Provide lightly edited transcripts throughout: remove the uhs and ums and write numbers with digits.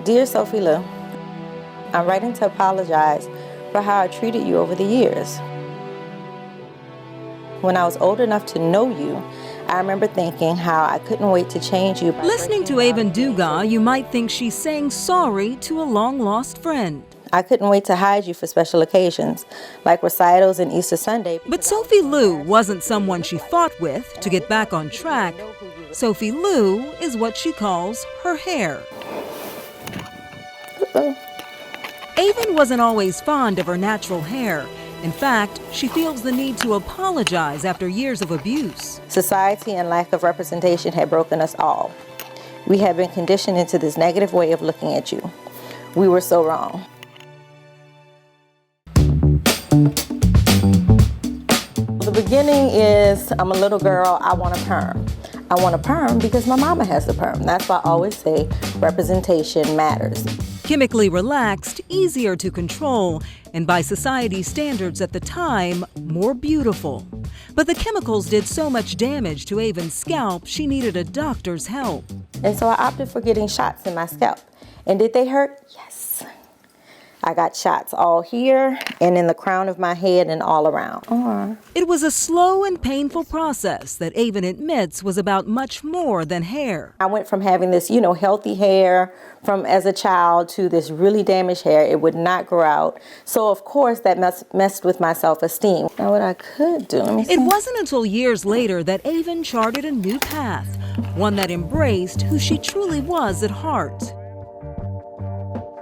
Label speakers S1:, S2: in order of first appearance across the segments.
S1: Dear Sophie Lou, I'm writing to apologize for how I treated you over the years. When I was old enough to know you, I remember thinking how I couldn't wait to change you.
S2: Listening to Aevin Dugas, you might think she's saying sorry to a long-lost friend.
S1: I couldn't wait to hide you for special occasions, like recitals and Easter Sunday.
S2: But Sophie Lou wasn't someone she fought with to get back on track. Sophie Lou is what she calls her hair. Aevin wasn't always fond of her natural hair. In fact, she feels the need to apologize after years of abuse.
S1: Society and lack of representation had broken us all. We had been conditioned into this negative way of looking at you. We were so wrong. The beginning is, I'm a little girl, I want a perm. I want a perm because my mama has the perm. That's why I always say representation matters.
S2: Chemically relaxed, easier to control, and by society's standards at the time, more beautiful. But the chemicals did so much damage to Aevin's scalp, she needed a doctor's help.
S1: And so I opted for getting shots in my scalp. And did they hurt? Yes. I got shots all here and in the crown of my head and all around.
S2: It was a slow and painful process that Aevin admits was about much more than hair.
S1: I went from having this, healthy hair from as a child to this really damaged hair. It would not grow out. So of course that messed with my self-esteem. Now what I could do, let me see.
S2: It wasn't until years later that Aevin charted a new path, one that embraced who she truly was at heart.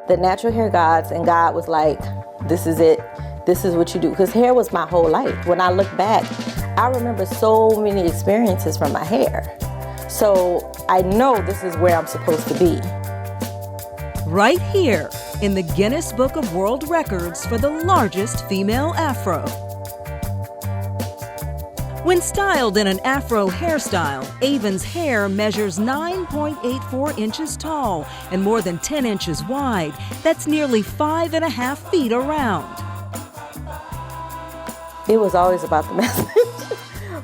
S1: The natural hair gods and God was like, this is it. This is what you do. Because hair was my whole life. When I look back, I remember so many experiences from my hair. So I know this is where I'm supposed to be.
S2: Right here in the Guinness Book of World Records for the largest female afro. When styled in an afro hairstyle, Aevin's hair measures 9.84 inches tall and more than 10 inches wide. That's nearly 5.5 feet around.
S1: It was always about the message.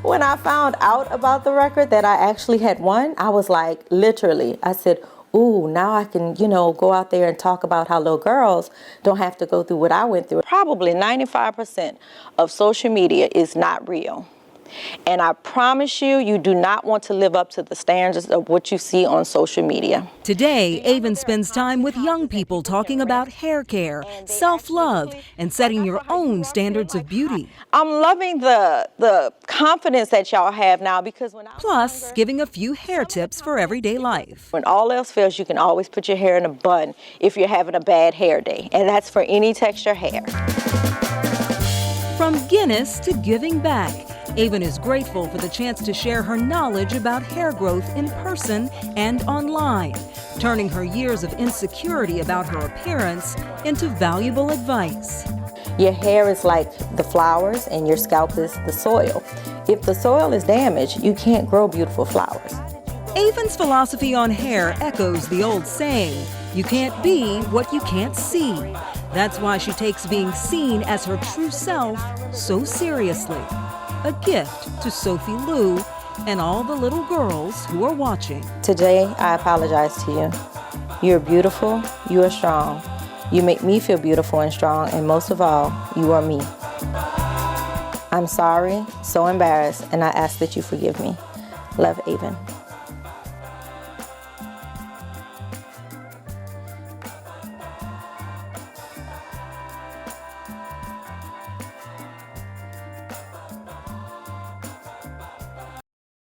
S1: When I found out about the record that I actually had won, I was like, literally, I said, ooh, now I can, go out there and talk about how little girls don't have to go through what I went through. Probably 95% of social media is not real. And I promise you, you do not want to live up to the standards of what you see on social media.
S2: Today, Aevin spends time with young people talking about hair care, self-love, and setting your own standards of beauty.
S1: I'm loving the confidence that y'all have now because
S2: Plus, giving a few hair tips for everyday life.
S1: When all else fails, you can always put your hair in a bun if you're having a bad hair day. And that's for any texture hair.
S2: From Guinness to giving back, Aevin is grateful for the chance to share her knowledge about hair growth in person and online, turning her years of insecurity about her appearance into valuable advice.
S1: Your hair is like the flowers and your scalp is the soil. If the soil is damaged, you can't grow beautiful flowers.
S2: Aevin's philosophy on hair echoes the old saying, you can't be what you can't see. That's why she takes being seen as her true self so seriously. A gift to Sophie Lou and all the little girls who are watching.
S1: Today, I apologize to you. You're beautiful, you are strong. You make me feel beautiful and strong, and most of all, you are me. I'm sorry, so embarrassed, and I ask that you forgive me. Love, Aevin.